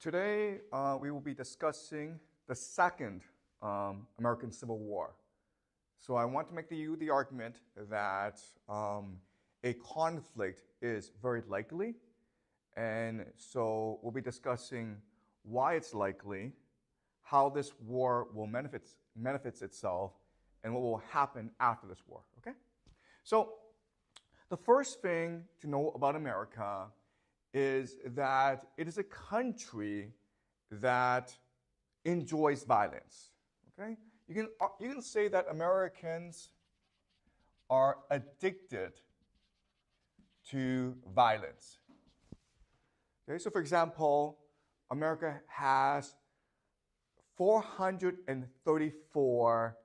Today, we will be discussing the second American Civil War. So I want to make the argument that a conflict is very likely, and so we'll be discussing why it's likely, how this war will manifest itself, and what will happen after this war. Okay? So the first thing to know about America is that it is a country that enjoys violence. Okay? You can say that Americans are addicted to violence. Okay, so for example, America has 434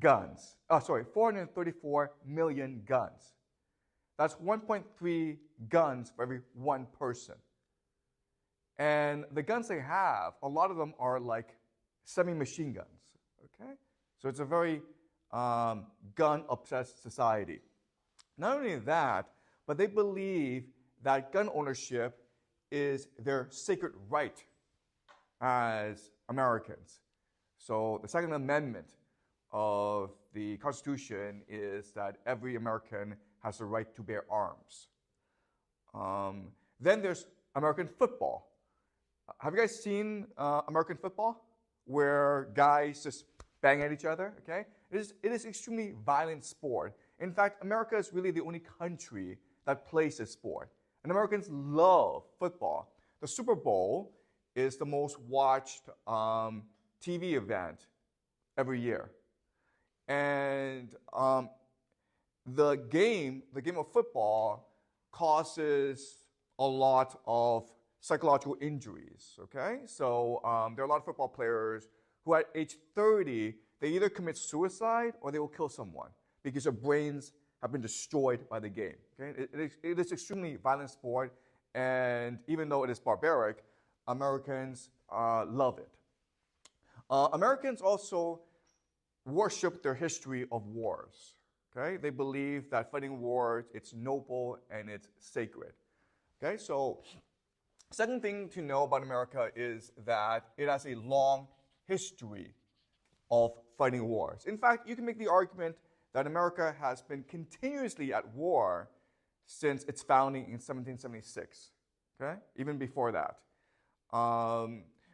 guns. 434 million guns. That's 1.3 guns for every one person. And the guns they have, a lot of them are like semi-machine guns. Okay? So it's a very gun-obsessed society. Not only that, but they believe that gun ownership is their sacred right as Americans. So the Second Amendment of the Constitution is that every American has the right to bear arms. Then there's American football. Have you guys seen American football, where guys just bang at each other? Okay, it is extremely violent sport. In fact, America is really the only country that plays this sport, and Americans love football. The Super Bowl is the most watched TV event every year, and the game of football causes a lot of psychological injuries, okay? So there are a lot of football players who at age 30, they either commit suicide or they will kill someone because their brains have been destroyed by the game, okay? It is extremely violent sport, and even though it is barbaric, Americans love it. Americans also worship their history of wars. Okay? They believe that fighting wars, it's noble and it's sacred. Okay? So, second thing to know about America is that it has a long history of fighting wars. In fact, you can make the argument that America has been continuously at war since its founding in 1776. Okay? Even before that.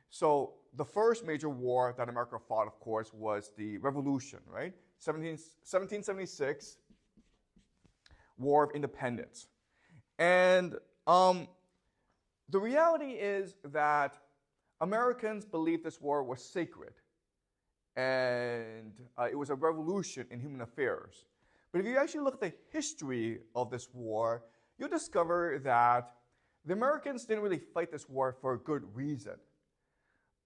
So the first major war that America fought, of course, was the Revolution, right? 1776, War of Independence. And the reality is that Americans believed this war was sacred, and it was a revolution in human affairs. But if you actually look at the history of this war, you'll discover that the Americans didn't really fight this war for a good reason.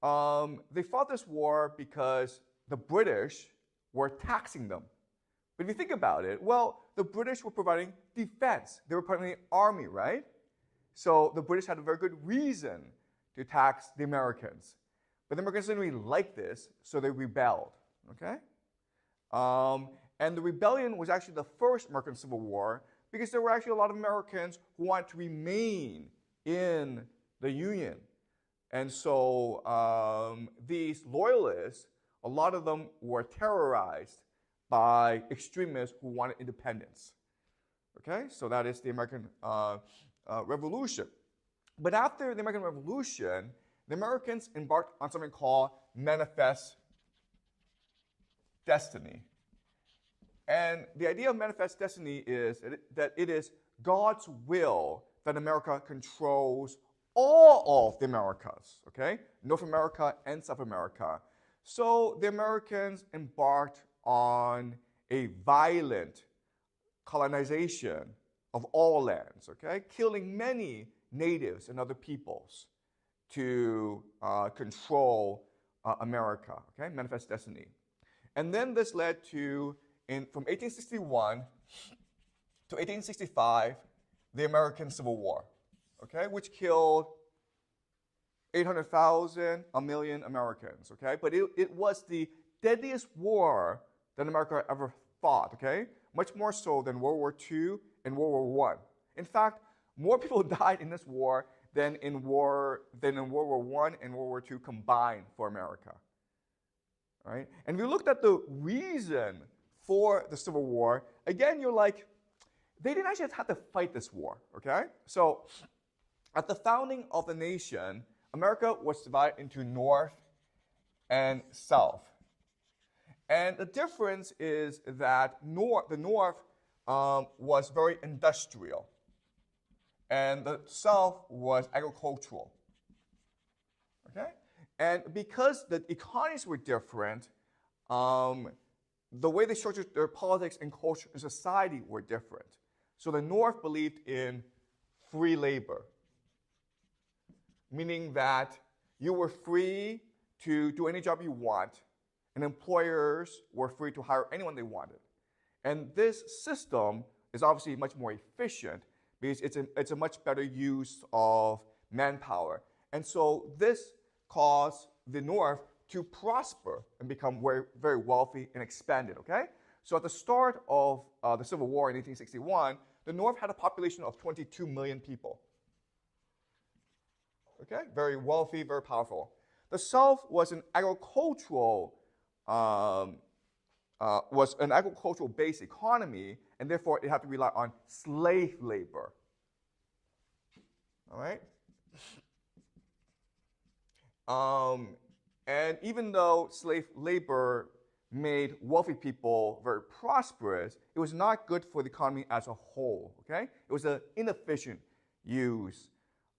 They fought this war because the British were taxing them. But if you think about it, well, the British were providing defense. They were providing the army, right? So the British had a very good reason to tax the Americans. But the Americans didn't really like this, so they rebelled, okay? And the rebellion was actually the first American Civil War because there were actually a lot of Americans who wanted to remain in the Union. And so these loyalists, a lot of them were terrorized by extremists who wanted independence. Okay, so that is the American Revolution. But after the American Revolution, the Americans embarked on something called Manifest Destiny. And the idea of Manifest Destiny is that it is God's will that America controls all of the Americas, okay? North America and South America. So the Americans embarked on a violent colonization of all lands, okay? Killing many natives and other peoples to control America, okay? Manifest Destiny. And then this led to, from 1861 to 1865, the American Civil War, okay? Which killed 800,000, a million Americans, okay? But it was the deadliest war that America ever fought, okay? Much more so than World War II and World War I. In fact, more people died in this war than in World War I and World War II combined for America. Right? And if you looked at the reason for the Civil War, again, you're like, they didn't actually have to fight this war, okay? So at the founding of the nation, America was divided into North and South. And the difference is that the North was very industrial, and the South was agricultural. Okay? And because the economies were different, the way they structured their politics and culture and society were different. So the North believed in free labor, meaning that you were free to do any job you want, and employers were free to hire anyone they wanted. And this system is obviously much more efficient because it's a much better use of manpower. And so this caused the North to prosper and become very, very wealthy and expanded, okay? So at the start of the Civil War in 1861, the North had a population of 22 million people. Okay? Very wealthy, very powerful. The South was an agricultural-based economy, and therefore it had to rely on slave labor. All right? And even though slave labor made wealthy people very prosperous, it was not good for the economy as a whole, okay? It was an inefficient use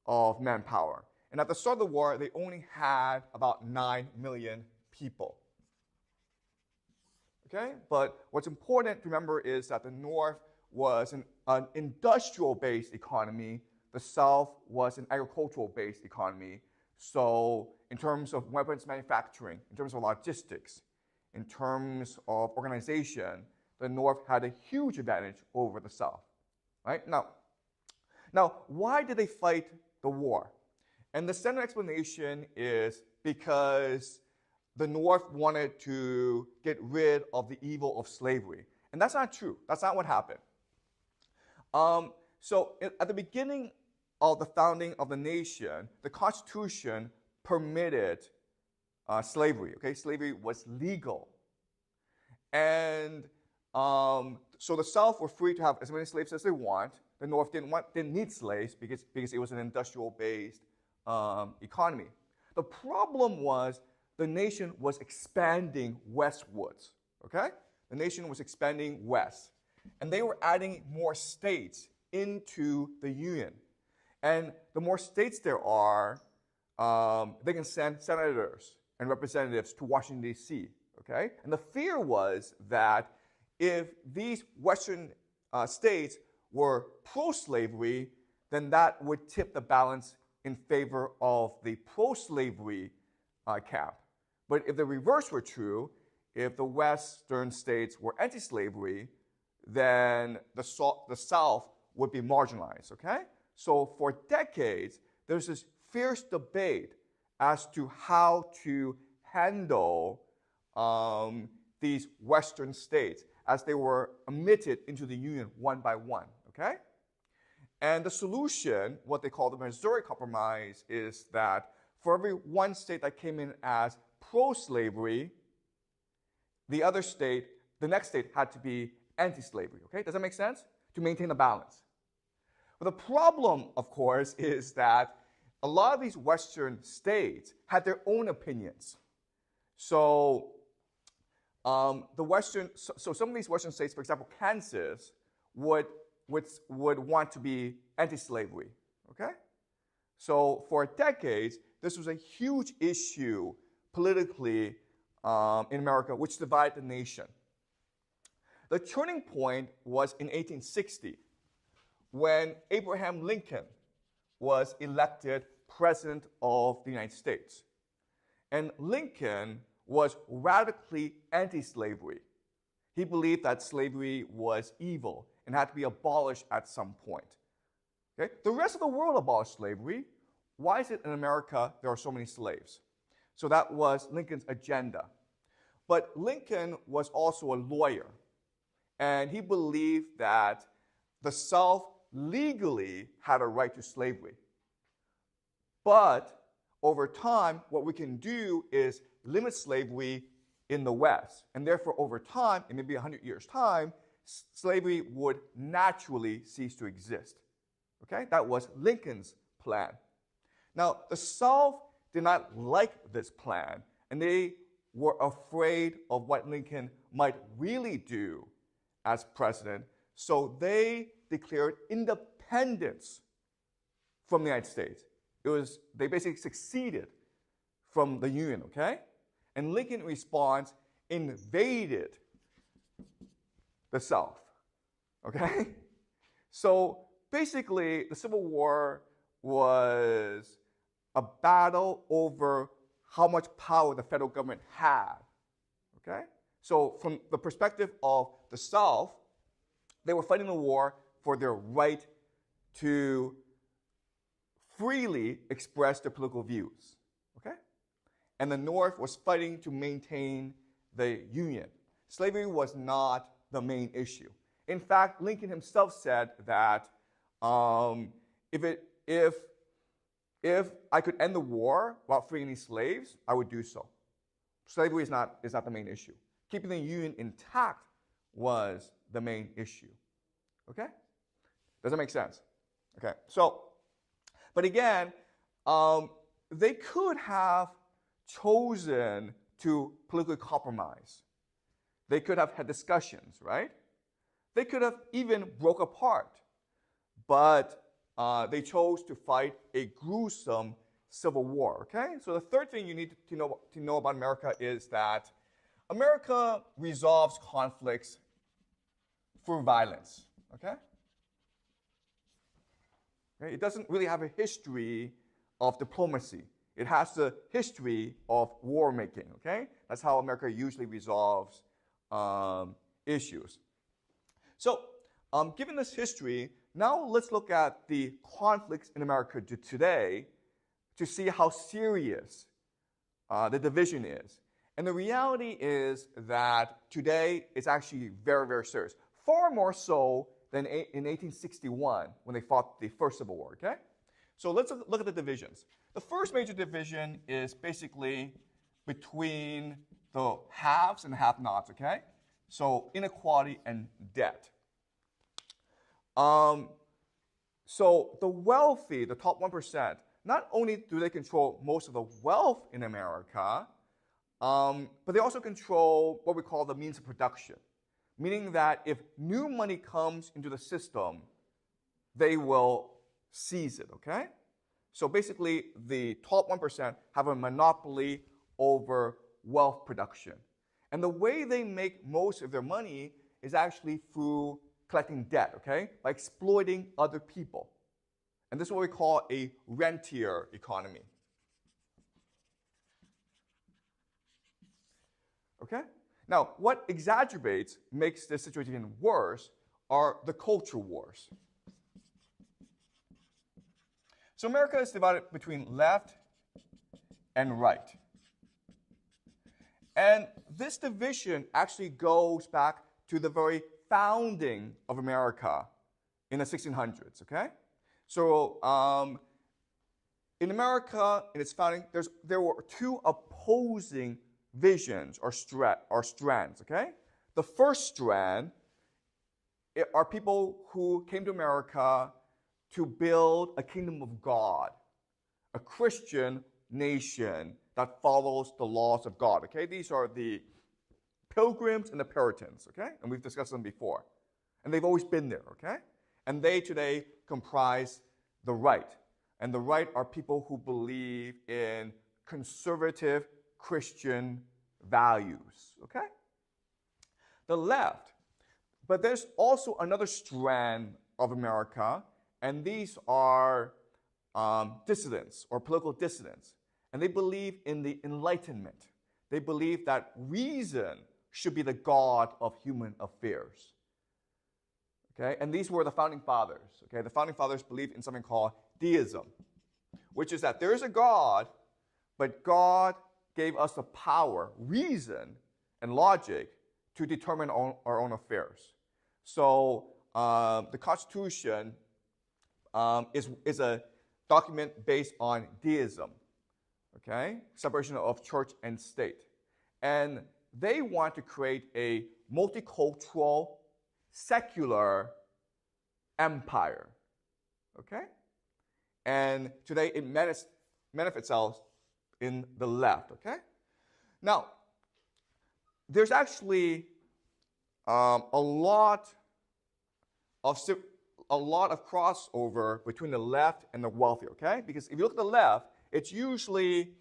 of manpower. And at the start of the war, they only had about 9 million people. Okay? But what's important to remember is that the North was an industrial-based economy. The South was an agricultural-based economy. So in terms of weapons manufacturing, in terms of logistics, in terms of organization, the North had a huge advantage over the South. Right? Now, why did they fight the war? And the standard explanation is because the North wanted to get rid of the evil of slavery. And that's not true. That's not what happened. So at the beginning of the founding of the nation, the Constitution permitted slavery. Okay, slavery was legal. And so the South were free to have as many slaves as they want. The North didn't need slaves because it was an industrial-based economy. The problem was the nation was expanding westwards, okay? The nation was expanding west. And they were adding more states into the Union. And the more states there are, they can send senators and representatives to Washington, D.C., okay? And the fear was that if these Western states were pro-slavery, then that would tip the balance in favor of the pro-slavery camp. But if the reverse were true, if the Western states were anti-slavery, then the South would be marginalized, okay? So for decades, there's this fierce debate as to how to handle these Western states as they were admitted into the Union one by one, okay? And the solution, what they call the Missouri Compromise, is that for every one state that came in as pro-slavery, the next state had to be anti-slavery, okay? Does that make sense? To maintain the balance. But the problem, of course, is that a lot of these Western states had their own opinions. So some of these Western states, for example, Kansas, would want to be anti-slavery, okay? So for decades, this was a huge issue politically in America, which divided the nation. The turning point was in 1860, when Abraham Lincoln was elected President of the United States. And Lincoln was radically anti-slavery. He believed that slavery was evil and had to be abolished at some point. Okay? The rest of the world abolished slavery. Why is it in America there are so many slaves? So that was Lincoln's agenda. But Lincoln was also a lawyer, and he believed that the South legally had a right to slavery. But over time, what we can do is limit slavery in the West. And therefore, over time, in maybe 100 years' time, slavery would naturally cease to exist. Okay? That was Lincoln's plan. Now, the South did not like this plan, and they were afraid of what Lincoln might really do as president, so they declared independence from the United States. They basically seceded from the Union, okay? And Lincoln, in response, invaded the South, okay? So basically, the Civil War was a battle over how much power the federal government had, okay? So from the perspective of the South, they were fighting the war for their right to freely express their political views, okay? And the North was fighting to maintain the Union. Slavery was not the main issue. In fact, Lincoln himself said that if I could end the war without freeing any slaves, I would do so. Slavery is not the main issue. Keeping the Union intact was the main issue. Okay? Does that make sense? Okay. So, but again, they could have chosen to politically compromise. They could have had discussions, right? They could have even broke apart. But they chose to fight a gruesome civil war, okay? So the third thing you need to know about America is that America resolves conflicts through violence, okay? It doesn't really have a history of diplomacy. It has the history of war making, okay? That's how America usually resolves issues. So, given this history, now let's look at the conflicts in America today to see how serious the division is. And the reality is that today it's actually very, very serious. Far more so than in 1861 when they fought the first Civil War, okay? So let's look at the divisions. The first major division is basically between the haves and have-nots, okay? So inequality and debt. So the wealthy, the top 1%, not only do they control most of the wealth in America, but they also control what we call the means of production, meaning that if new money comes into the system, they will seize it, okay? So basically, the top 1% have a monopoly over wealth production. And the way they make most of their money is actually through collecting debt, okay? By exploiting other people. And this is what we call a rentier economy. Okay? Now, what makes this situation even worse are the culture wars. So America is divided between left and right. And this division actually goes back to the very founding of America in the 1600s, okay? So in America, in its founding, there were two opposing visions or strands, okay? The first strand are people who came to America to build a kingdom of God, a Christian nation that follows the laws of God, okay? These are the Pilgrims and the Puritans, okay? And we've discussed them before. And they've always been there, okay? And they today comprise the right. And the right are people who believe in conservative Christian values, okay? The left. But there's also another strand of America, and these are dissidents or political dissidents. And they believe in the Enlightenment. They believe that reason should be the God of human affairs. Okay? And these were the founding fathers. Okay? The founding fathers believed in something called deism, which is that there is a God, but God gave us the power, reason, and logic to determine our own affairs. So the Constitution is a document based on deism, okay? Separation of church and state. And they want to create a multicultural, secular empire, okay? And today it manifests itself in the left, okay? Now, there's actually a lot of crossover between the left and the wealthy, okay? Because if you look at the left, it's usually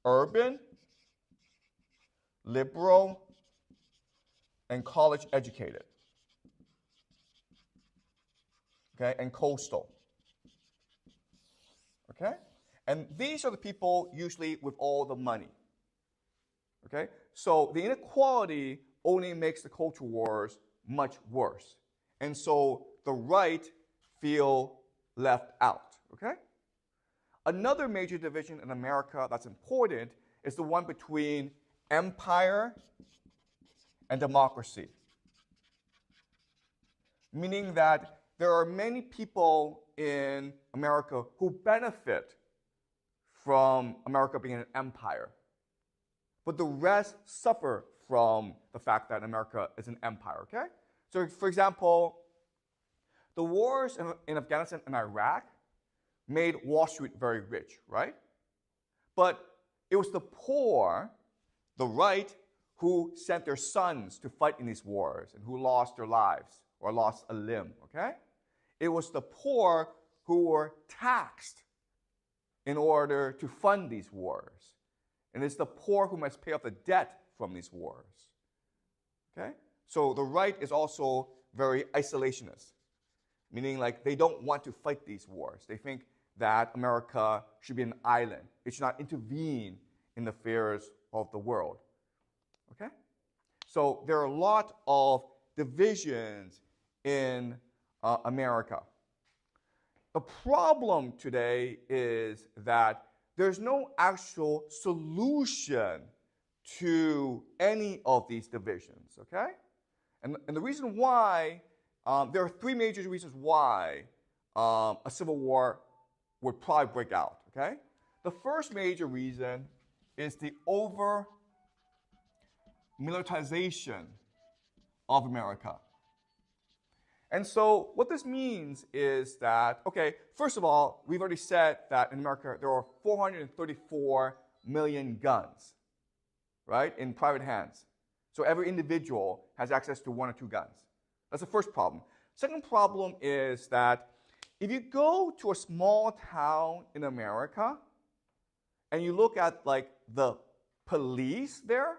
urban, liberal, and college educated, okay? And coastal, okay? And these are the people usually with all the money, okay? So the inequality only makes the culture wars much worse. And so the right feel left out, okay? Another major division in America that's important is the one between empire and democracy. Meaning that there are many people in America who benefit from America being an empire. But the rest suffer from the fact that America is an empire, okay? So, for example, the wars in Afghanistan and Iraq made Wall Street very rich, right? But it was the poor, the right, who sent their sons to fight in these wars and who lost their lives or lost a limb, okay? It was the poor who were taxed in order to fund these wars. And it's the poor who must pay off the debt from these wars, okay? So the right is also very isolationist, meaning like they don't want to fight these wars. They think that America should be an island. It should not intervene in the affairs of the world, okay? So there are a lot of divisions in America. The problem today is that there's no actual solution to any of these divisions, okay? And the reason why, there are three major reasons why a civil war would probably break out, okay? The first major reason is the over-militarization of America. And so what this means is that, okay, first of all, we've already said that in America there are 434 million guns, right, in private hands. So every individual has access to one or two guns. That's the first problem. Second problem is that if you go to a small town in America and you look at like the police there,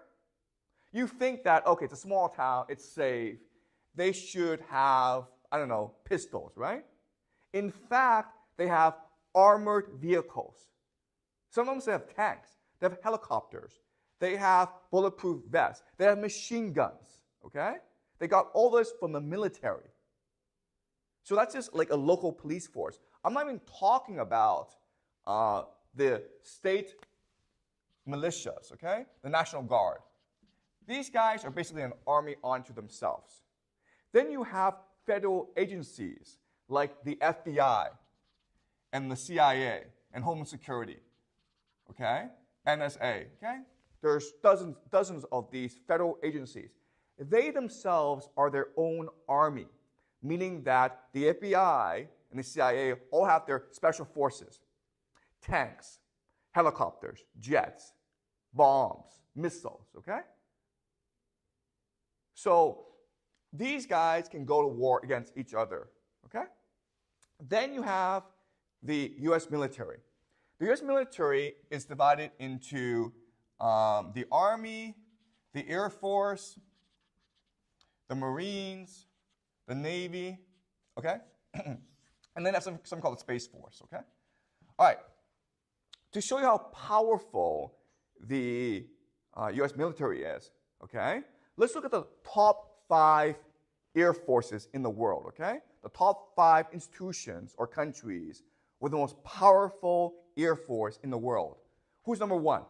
you think that, okay, it's a small town, it's safe. They should have, I don't know, pistols, right? In fact, they have armored vehicles. Sometimes they have tanks. They have helicopters. They have bulletproof vests. They have machine guns, okay? They got all this from the military. So that's just like a local police force. I'm not even talking about the state militias, okay? The National Guard. These guys are basically an army unto themselves. Then you have federal agencies like the FBI and the CIA and Homeland Security, okay? NSA, okay? There's dozens of these federal agencies. They themselves are their own army, meaning that the FBI and the CIA all have their special forces, tanks, helicopters, jets, bombs, missiles, okay? So these guys can go to war against each other, okay? Then you have the U.S. military. The U.S. military is divided into the Army, the Air Force, the Marines, the Navy, okay? And then have something called the Space Force, okay? All right. To show you how powerful the U.S. military is, okay? Let's look at the top 5 air forces in the world, okay? The top 5 institutions or countries with the most powerful air force in the world. Who's number 1?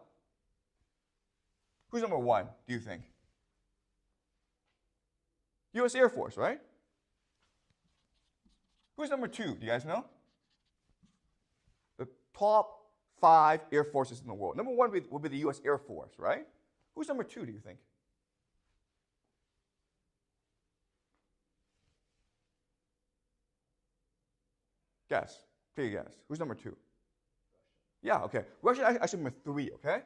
Who's number 1, do you think? U.S. Air Force, right? Who's number 2? Do you guys know? top 5 air forces in the world. Number 1 would be the U.S. Air Force, right? Who's number 2, do you think? Guess. Take a guess. Who's number 2? Yeah, okay. Russia actually number 3, okay?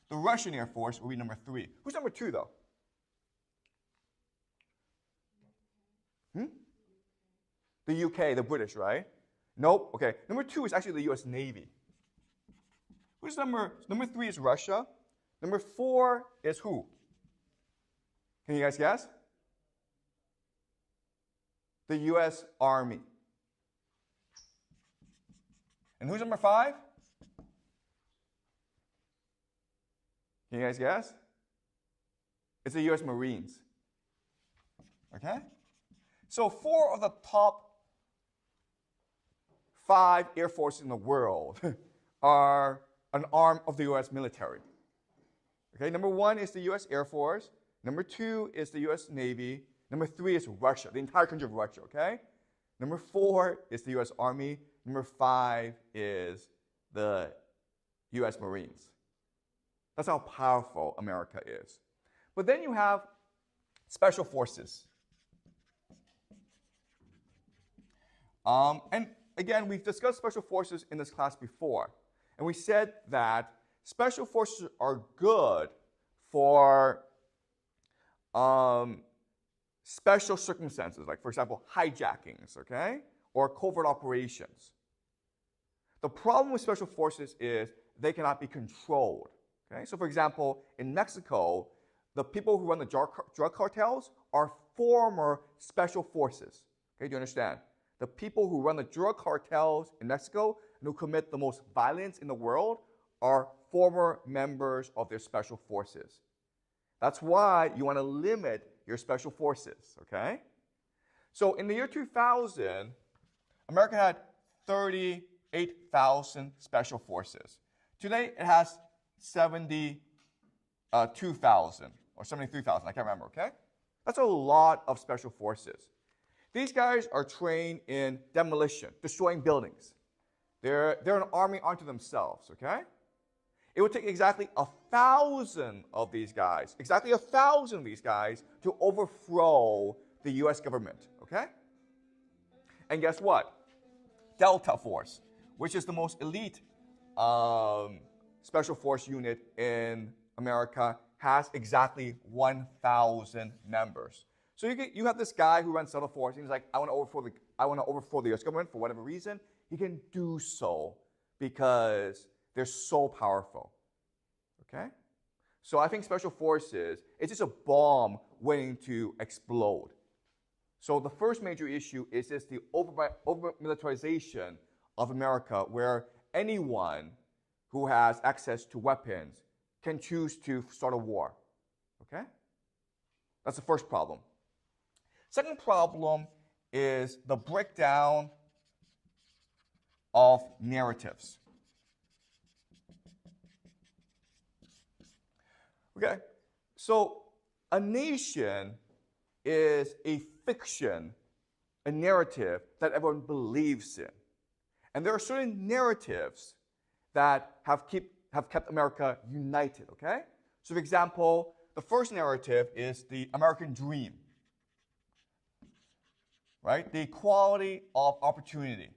The Russian Air Force will be number 3. Who's number 2, though? The UK, the British, right? Nope. Okay. Number 2 is actually the U.S. Navy. Who's number 3 is Russia. Number 4 is who? Can you guys guess? The U.S. Army. And who's number 5? Can you guys guess? It's the U.S. Marines. Okay? So 4 of the top 5 air forces in the world are an arm of the U.S. military. Okay, number 1 is the U.S. Air Force. Number 2 is the U.S. Navy. Number 3 is Russia, the entire country of Russia, okay? Number 4 is the U.S. Army. Number 5 is the U.S. Marines. That's how powerful America is. But then you have special forces. And again, we've discussed special forces in this class before. And we said that special forces are good for special circumstances, like, for example, hijackings, okay? Or covert operations. The problem with special forces is they cannot be controlled, okay? So, for example, in Mexico, the people who run the drug cartels are former special forces, okay? Do you understand? The people who run the drug cartels in Mexico and who commit the most violence in the world are former members of their special forces. That's why you want to limit your special forces, okay? So in the year 2000, America had 38,000 special forces. Today, it has 72,000 or 73,000, I can't remember, okay? That's a lot of special forces. These guys are trained in demolition, destroying buildings. They're an army unto themselves, okay? It would take exactly 1,000 of these guys, to overthrow the U.S. government, okay? And guess what? Delta Force, which is the most elite special force unit in America, has exactly 1,000 members. So you have this guy who runs Delta Force, and he's like, I want to overthrow the U.S. government for whatever reason. He can do so because they're so powerful. Okay? So I think special forces, it's just a bomb waiting to explode. So the first major issue is just the over-militarization of America, where anyone who has access to weapons can choose to start a war. Okay? That's the first problem. Second problem is the breakdown of narratives. Okay, so a nation is a fiction, a narrative that everyone believes in. And there are certain narratives that have kept America united, okay? So for example, the first narrative is the American dream, right? The equality of opportunity.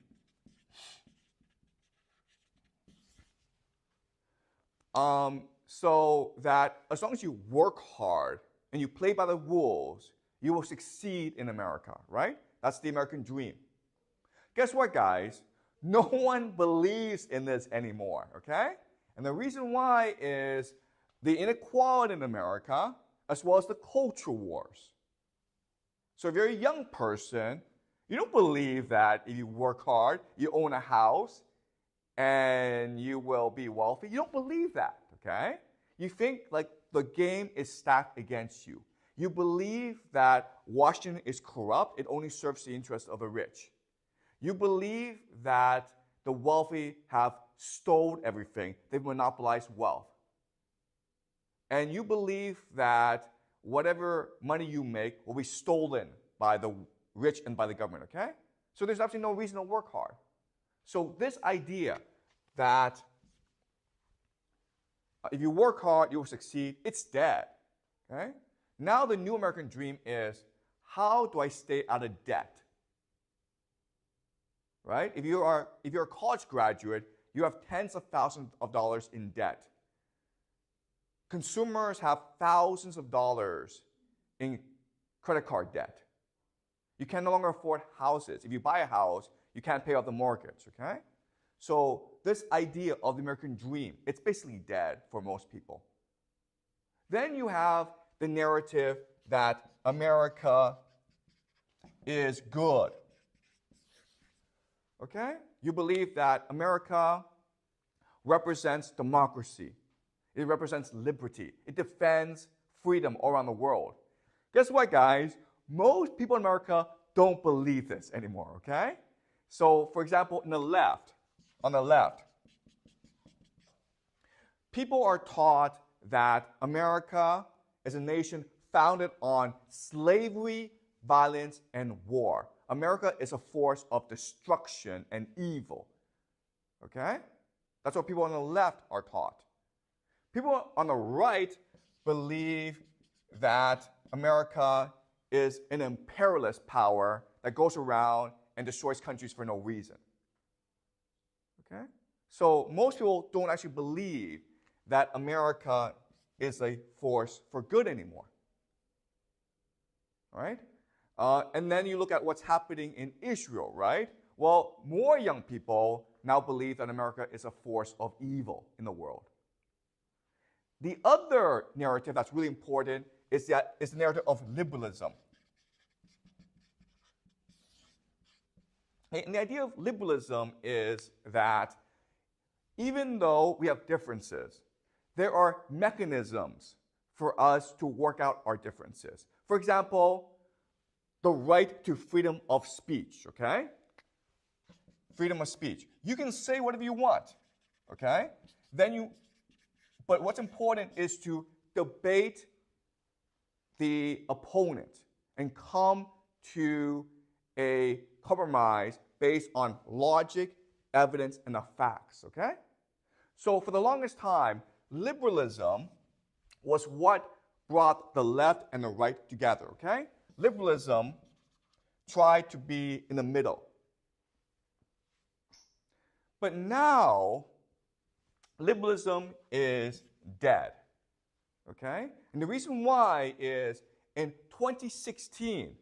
So that as long as you work hard and you play by the rules, you will succeed in America, right? That's the American dream. Guess what, guys? No one believes in this anymore, okay? And the reason why is the inequality in America, as well as the culture wars. So if you're a young person, you don't believe that if you work hard, you own a house, and you will be wealthy. You don't believe that, okay? You think like the game is stacked against you. You believe that Washington is corrupt. It only serves the interests of the rich. You believe that the wealthy have stolen everything. They've monopolized wealth. And you believe that whatever money you make will be stolen by the rich and by the government, okay? So there's absolutely no reason to work hard. So this idea that if you work hard, you will succeed. It's dead. Okay? Now the new American dream is, how do I stay out of debt? Right? If you're a college graduate, you have tens of thousands of dollars in debt. Consumers have thousands of dollars in credit card debt. You can no longer afford houses. If you buy a house, you can't pay off the mortgage, okay? So this idea of the American dream, it's basically dead for most people. Then you have the narrative that America is good. Okay? You believe that America represents democracy. It represents liberty. It defends freedom all around the world. Guess what, guys? Most people in America don't believe this anymore, okay? So, for example, on the left, people are taught that America is a nation founded on slavery, violence, and war. America is a force of destruction and evil. Okay? That's what people on the left are taught. People on the right believe that America is an imperialist power that goes around and destroys countries for no reason. Okay? So most people don't actually believe that America is a force for good anymore. All right? And then you look at what's happening in Israel, right? Well, more young people now believe that America is a force of evil in the world. The other narrative that's really important is the narrative of liberalism. And the idea of liberalism is that even though we have differences, there are mechanisms for us to work out our differences. For example, the right to freedom of speech, okay? Freedom of speech. You can say whatever you want, okay? But what's important is to debate the opponent and come to a compromise based on logic, evidence, and the facts, okay? So for the longest time, liberalism was what brought the left and the right together, okay? Liberalism tried to be in the middle. But now, liberalism is dead, okay? And the reason why is in 2016,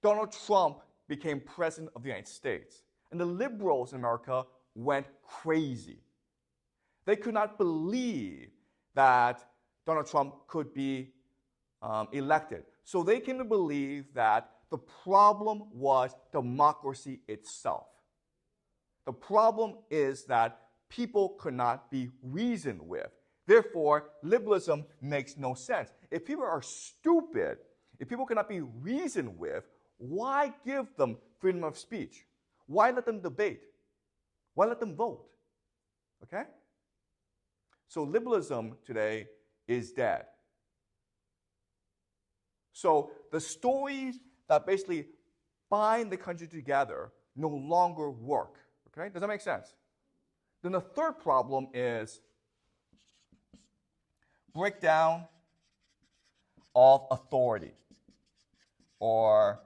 Donald Trump became president of the United States. And the liberals in America went crazy. They could not believe that Donald Trump could be elected. So they came to believe that the problem was democracy itself. The problem is that people could not be reasoned with. Therefore, liberalism makes no sense. If people are stupid, if people cannot be reasoned with, why give them freedom of speech? Why let them debate? Why let them vote? Okay? So liberalism today is dead. So the stories that basically bind the country together no longer work. Okay? Does that make sense? Then the third problem is breakdown of authority or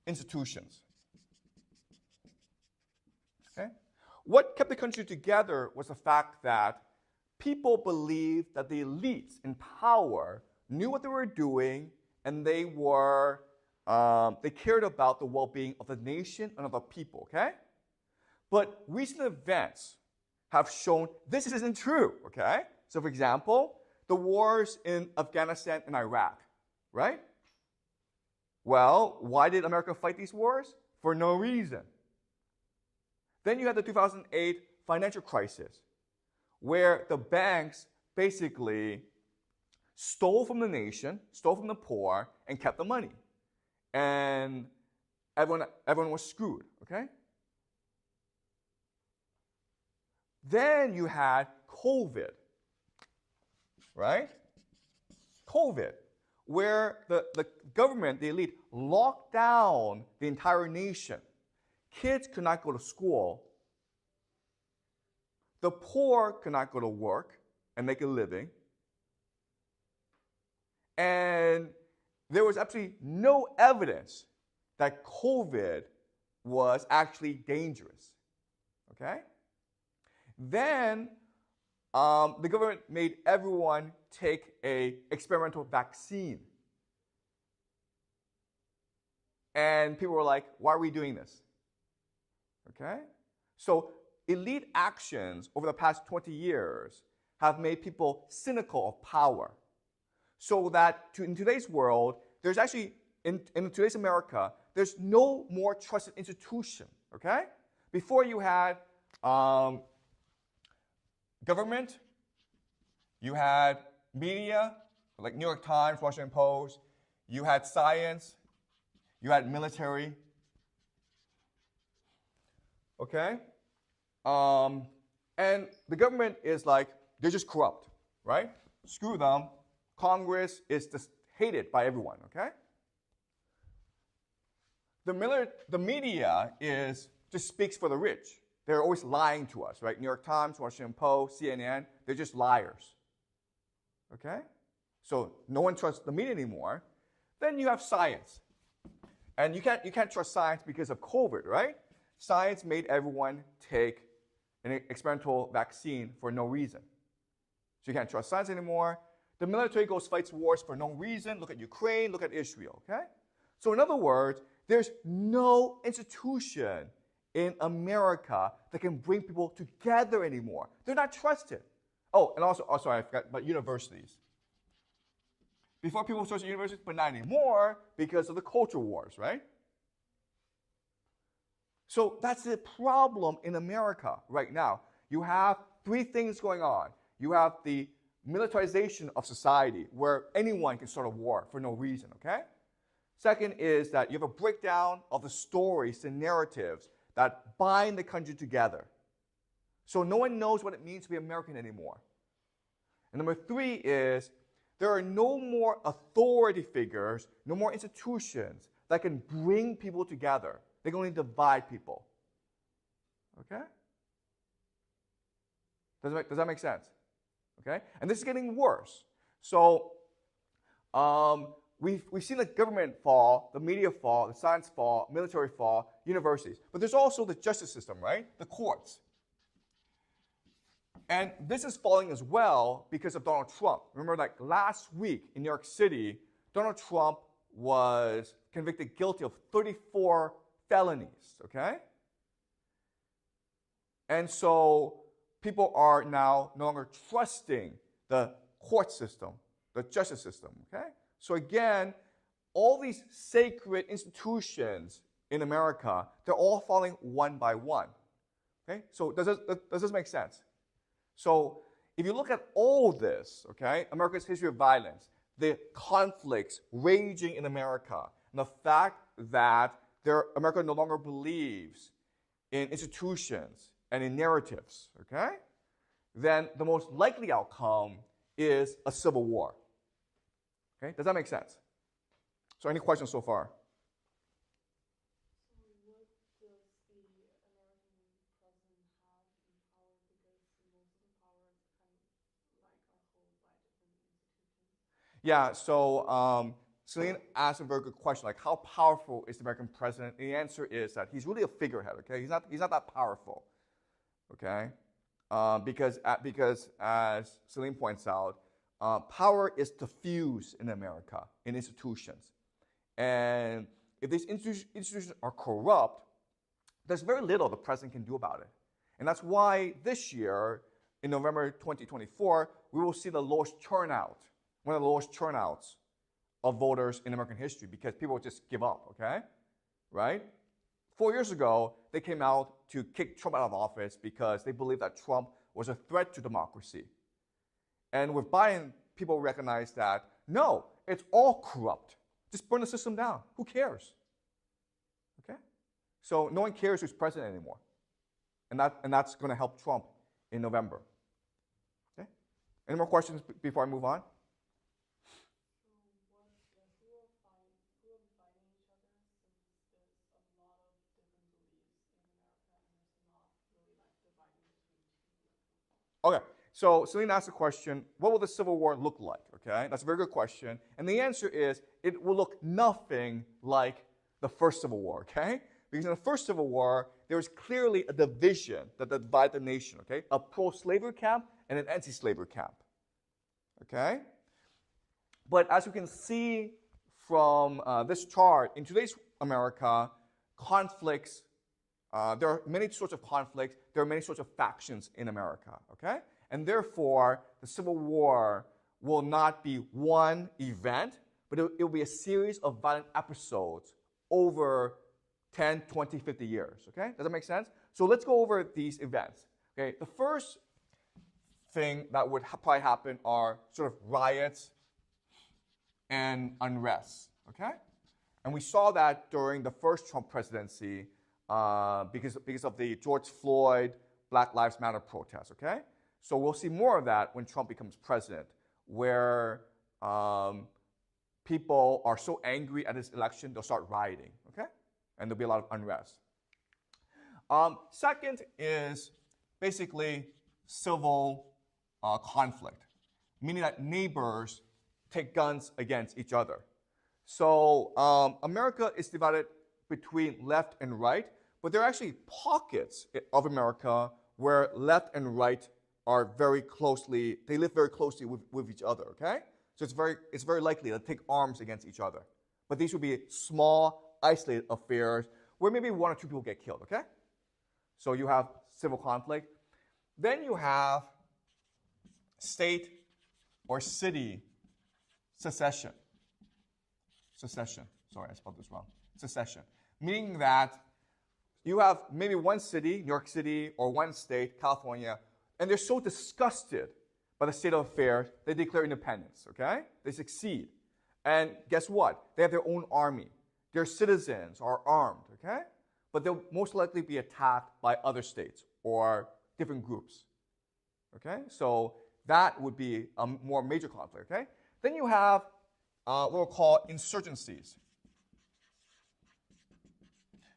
institutions. Okay? What kept the country together was the fact that people believed that the elites in power knew what they were doing, and they cared about the well-being of the nation and of the people. Okay? But recent events have shown this isn't true. Okay? So, for example, the wars in Afghanistan and Iraq, right? Well, why did America fight these wars? For no reason. Then you had the 2008 financial crisis, where the banks basically stole from the nation, stole from the poor, and kept the money. And everyone was screwed, okay? Then you had COVID, right? COVID, where the government, the elite, locked down the entire nation. Kids could not go to school. The poor could not go to work and make a living. And there was absolutely no evidence that COVID was actually dangerous. Okay? Then the government made everyone take an experimental vaccine. And people were like, why are we doing this? Okay? So elite actions over the past 20 years have made people cynical of power. So that in today's world, there's actually, in today's America, there's no more trusted institution, okay? Before you had government, you had media, like New York Times, Washington Post, you had science, you had military, okay? And the government is like, they're just corrupt, right? Screw them. Congress is just hated by everyone, okay? The media just speaks for the rich. They're always lying to us, right? New York Times, Washington Post, CNN, they're just liars, okay? So no one trusts the media anymore. Then you have science. And you can't trust science because of COVID, right? Science made everyone take an experimental vaccine for no reason. So you can't trust science anymore. The military fights wars for no reason. Look at Ukraine, look at Israel, okay? So in other words, there's no institution in America that can bring people together anymore. They're not trusted. Oh, and also I forgot about universities. Before people trusted universities, but not anymore because of the culture wars, right? So that's the problem in America right now. You have three things going on. You have the militarization of society, where anyone can start a war for no reason, okay? Second is that you have a breakdown of the stories, the narratives that bind the country together. So no one knows what it means to be American anymore. And number three is there are no more authority figures, no more institutions that can bring people together. They can only divide people. Okay? Does that make sense? Okay? And this is getting worse. So we've seen the government fall, the media fall, the science fall, military fall, universities. But there's also the justice system, right? The courts. And this is falling as well because of Donald Trump. Remember, like last week in New York City, Donald Trump was convicted guilty of 34 felonies, okay? And so people are now no longer trusting the court system, the justice system, okay? So again, all these sacred institutions in America, they're all falling one by one, okay? So does this make sense? So if you look at all this, okay, America's history of violence, the conflicts raging in America, and the fact that America no longer believes in institutions and in narratives, okay, then the most likely outcome is a civil war. Okay, does that make sense? So any questions so far? Yeah, so Celine asked a very good question, like how powerful is the American president? And the answer is that he's really a figurehead, okay? He's not that powerful, okay? Because as Celine points out, power is diffuse in America, in institutions. And if these institutions are corrupt, there's very little the president can do about it. And that's why this year, in November 2024, we will see the lowest turnout, one of the lowest turnouts of voters in American history because people just give up, okay? Right? 4 years ago, they came out to kick Trump out of office because they believed that Trump was a threat to democracy. And with Biden, people recognize that, no, it's all corrupt. Just burn the system down. Who cares? Okay? So no one cares who's president anymore. And that's going to help Trump in November. Okay? Any more questions before I move on? Okay, so Celine asked the question, what will the Civil War look like? Okay, that's a very good question. And the answer is, it will look nothing like the First Civil War, okay? Because in the First Civil War, there was clearly a division that divided the nation, okay? A pro-slavery camp and an anti-slavery camp, okay? But as you can see from this chart, in today's America, conflicts, there are many sorts of conflicts, there are many sorts of factions in America, okay? And therefore, the Civil War will not be one event, but it will be a series of violent episodes over 10, 20, 50 years, okay? Does that make sense? So let's go over these events, okay? The first thing that would probably happen are sort of riots and unrest, okay? And we saw that during the first Trump presidency because of the George Floyd Black Lives Matter protests, okay? So we'll see more of that when Trump becomes president, where people are so angry at his election, they'll start rioting, okay? And there'll be a lot of unrest. Second is basically civil conflict, meaning that neighbors take guns against each other. So America is divided between left and right, but there are actually pockets of America where left and right are very closely, they live very closely with each other, okay? So it's very likely to take arms against each other. But these would be small, isolated affairs where maybe one or two people get killed, okay? So you have civil conflict. Then you have state or city secession. Secession. Sorry, I spelled this wrong. Secession. Meaning that you have maybe one city, New York City, or one state, California, and they're so disgusted by the state of affairs, they declare independence, okay? They succeed. And guess what? They have their own army. Their citizens are armed, okay? But they'll most likely be attacked by other states or different groups, okay? So that would be a more major conflict, okay? Then you have what we'll call insurgencies.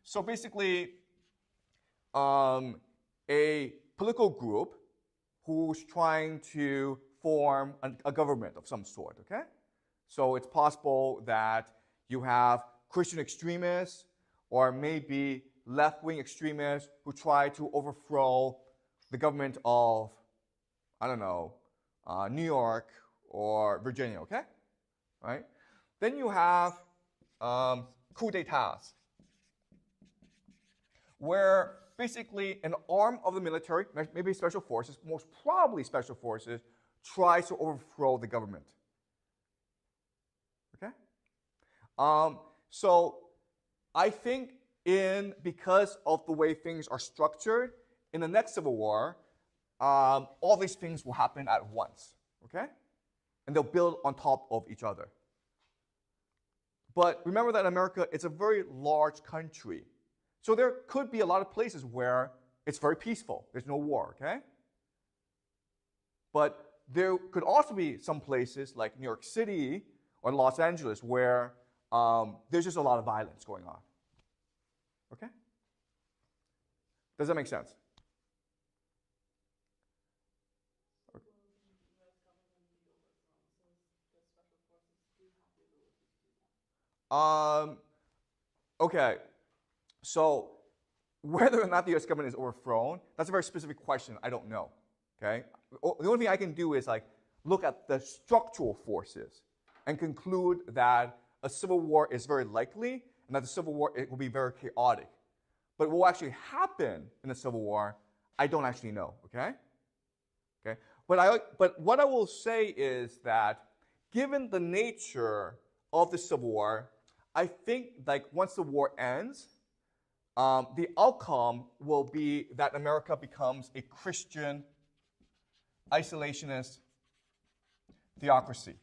So basically, a political group who's trying to form a government of some sort, okay? So it's possible that you have Christian extremists or maybe left-wing extremists who try to overthrow the government of, I don't know, New York or Virginia, okay? Right? Then you have coup d'etats, where basically an arm of the military, maybe special forces, most probably special forces, tries to overthrow the government. Okay? So I think because of the way things are structured, in the next Civil War, all these things will happen at once. Okay? And they'll build on top of each other. But remember that America is a very large country. So there could be a lot of places where it's very peaceful. There's no war, okay? But there could also be some places like New York City or Los Angeles where there's just a lot of violence going on. Okay? Does that make sense? Okay. So whether or not the U.S. government is overthrown, that's a very specific question. I don't know. Okay? The only thing I can do is look at the structural forces and conclude that a civil war is very likely and that the civil war will be very chaotic. But what will actually happen in the civil war, I don't actually know. Okay? Okay? But what I will say is that given the nature of the civil war, I think once the war ends, the outcome will be that America becomes a Christian, isolationist theocracy.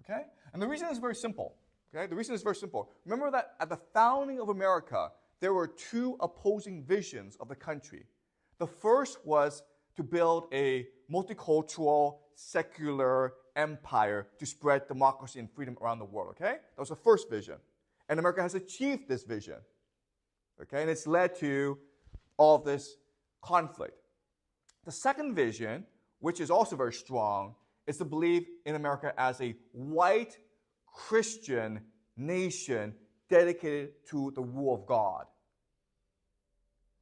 Okay? And the reason is very simple. Okay? The reason is very simple. Remember that at the founding of America, there were two opposing visions of the country. The first was to build a multicultural, secular empire to spread democracy and freedom around the world. Okay? That was the first vision. And America has achieved this vision. Okay, and it's led to all of this conflict. The second vision, which is also very strong, is to believe in America as a white Christian nation dedicated to the rule of God.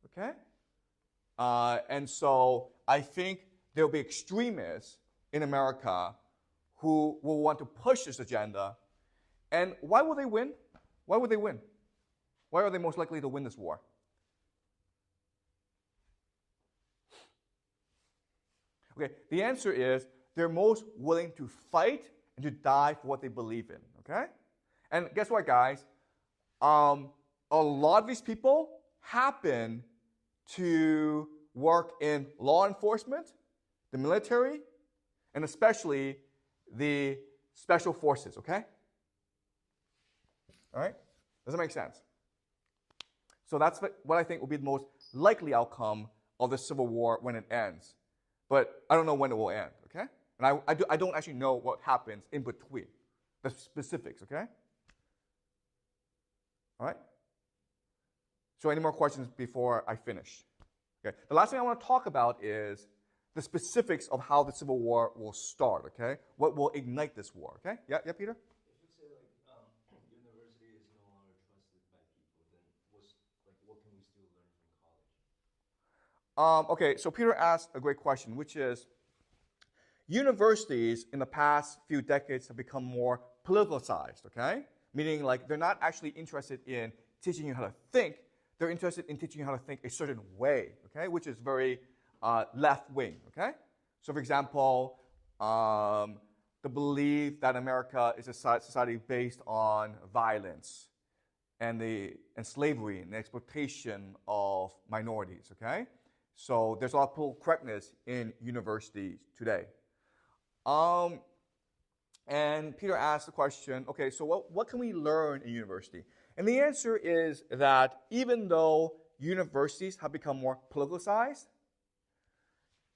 Okay? And so I think there will be extremists in America who will want to push this agenda. And why will they win? Why would they win? Why are they most likely to win this war? Okay, the answer is they're most willing to fight and to die for what they believe in. Okay? And guess what, guys? A lot of these people happen to work in law enforcement, the military, and especially the special forces, okay? All right? Does that make sense? So that's what I think will be the most likely outcome of the Civil War when it ends. But I don't know when it will end, okay? And I don't actually know what happens in between, the specifics, okay? All right? So any more questions before I finish? Okay. The last thing I want to talk about is the specifics of how the Civil War will start, okay? What will ignite this war, okay? Yeah, Peter? If you say university is no longer trusted by people, then what can we still learn from college? Okay, so Peter asked a great question, which is universities in the past few decades have become more politicized, okay? Meaning like they're not actually interested in teaching you how to think, they're interested in teaching you how to think a certain way, okay? Which is very left-wing, okay? So for example, the belief that America is a society based on violence and slavery and the exploitation of minorities, okay? So there's a lot of political correctness in universities today. And Peter asked the question, okay, so what can we learn in university? And the answer is that even though universities have become more politicized,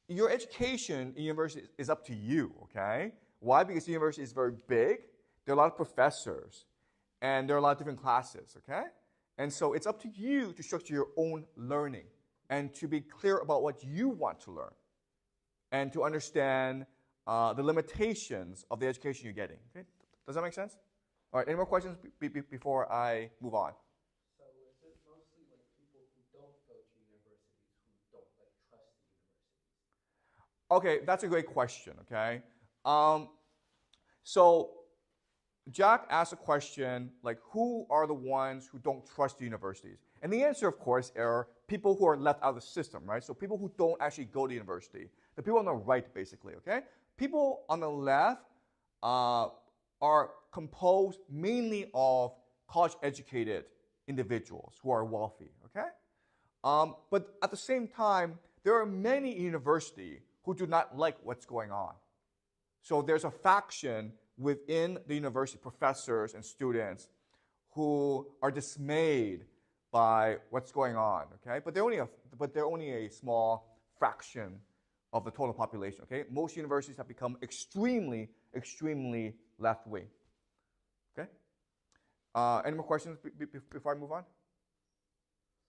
your education in university is up to you, okay? Why? Because the university is very big, there are a lot of professors, and there are a lot of different classes, okay? And so it's up to you to structure your own learning and to be clear about what you want to learn and to understand the limitations of the education you're getting, okay? Does that make sense? All right, any more questions before I move on? So is it mostly like people who don't go to universities who don't trust the universities? Okay, that's a great question, okay? So Jack asked a question like, who are the ones who don't trust the universities? And the answer, of course, are people who are left out of the system, right? So people who don't actually go to university. The people on the right, basically, okay? People on the left are composed mainly of college-educated individuals who are wealthy, okay? But at the same time, there are many universities who do not like what's going on. So there's a faction within the university, professors and students, who are dismayed by what's going on, okay? But they're only a small fraction of the total population, okay? Most universities have become extremely, extremely left-wing, okay? Any more questions before I move on?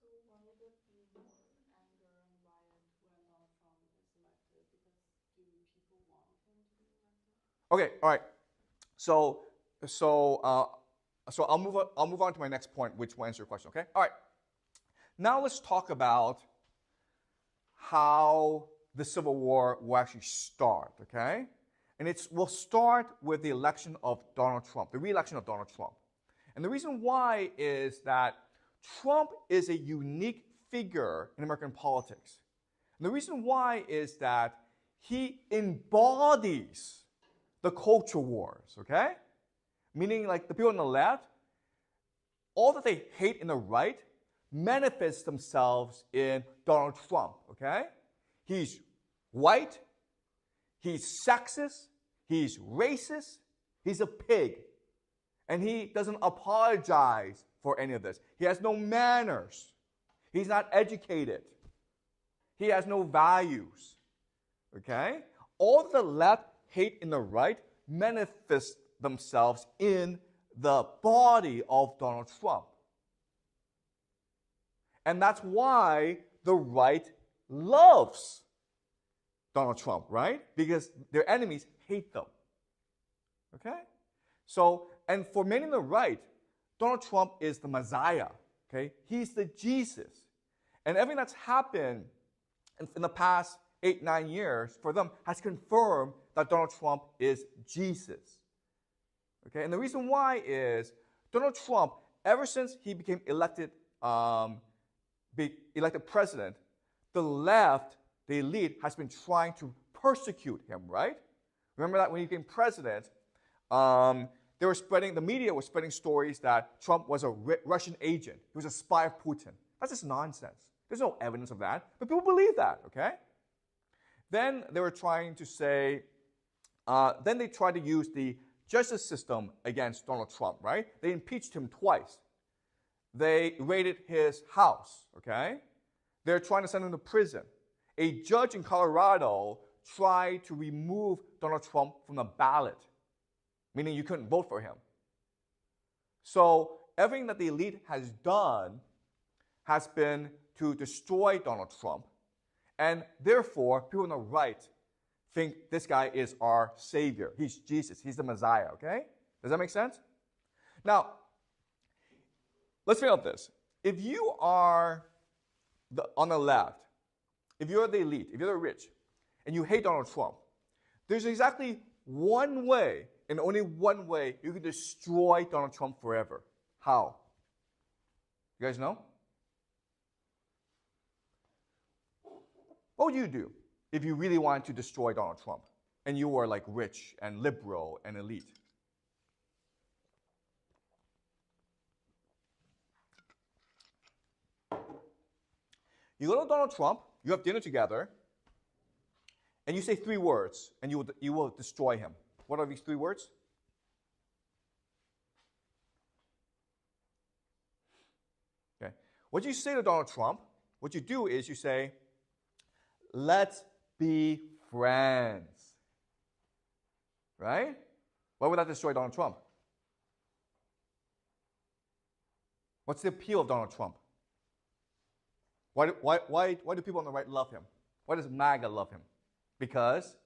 So why would there be more anger and riot when Donald Trump is elected? Because do people want him to be elected? Okay, all right. So I'll move on to my next point, which will answer your question, okay? All right. Now let's talk about how the Civil War will actually start, okay? And we'll start with the election of Donald Trump, the re-election of Donald Trump. And the reason why is that Trump is a unique figure in American politics. And the reason why is that he embodies the culture wars, okay? Meaning like the people on the left, all that they hate in the right manifests themselves in Donald Trump, okay? He's white, he's sexist, he's racist, he's a pig. And he doesn't apologize for any of this. He has no manners. He's not educated. He has no values, okay? All the left hate in the right manifest themselves in the body of Donald Trump. And that's why the right loves Donald Trump, right? Because their enemies hate them. Okay? So, and for many on the right, Donald Trump is the Messiah. Okay? He's the Jesus. And everything that's happened in the past 8-9 years for them has confirmed that Donald Trump is Jesus. Okay? And the reason why is Donald Trump, ever since he became elected president, the left, the elite, has been trying to persecute him, right? Remember that when he became president, the media was spreading stories that Trump was a Russian agent. He was a spy of Putin. That's just nonsense. There's no evidence of that, but people believe that, okay? Then they were trying to say, then they tried to use the justice system against Donald Trump, right? They impeached him twice. They raided his house, okay? They're trying to send him to prison. A judge in Colorado tried to remove Donald Trump from the ballot, meaning you couldn't vote for him. So everything that the elite has done has been to destroy Donald Trump. And therefore, people on the right think this guy is our savior. He's Jesus. He's the Messiah, okay? Does that make sense? Now, let's figure out this. If you are on the left, if you're the elite, if you're the rich, and you hate Donald Trump, there's exactly one way, and only one way, you can destroy Donald Trump forever. How? You guys know? What would you do if you really wanted to destroy Donald Trump and you were like rich and liberal and elite? You go to Donald Trump, you have dinner together, and you say 3 words, and you will destroy him. What are these 3 words? Okay. What you say to Donald Trump, what you do is you say, let's be friends. Right? Why would that destroy Donald Trump? What's the appeal of Donald Trump? Why do people on the right love him? Why does MAGA love him? Because?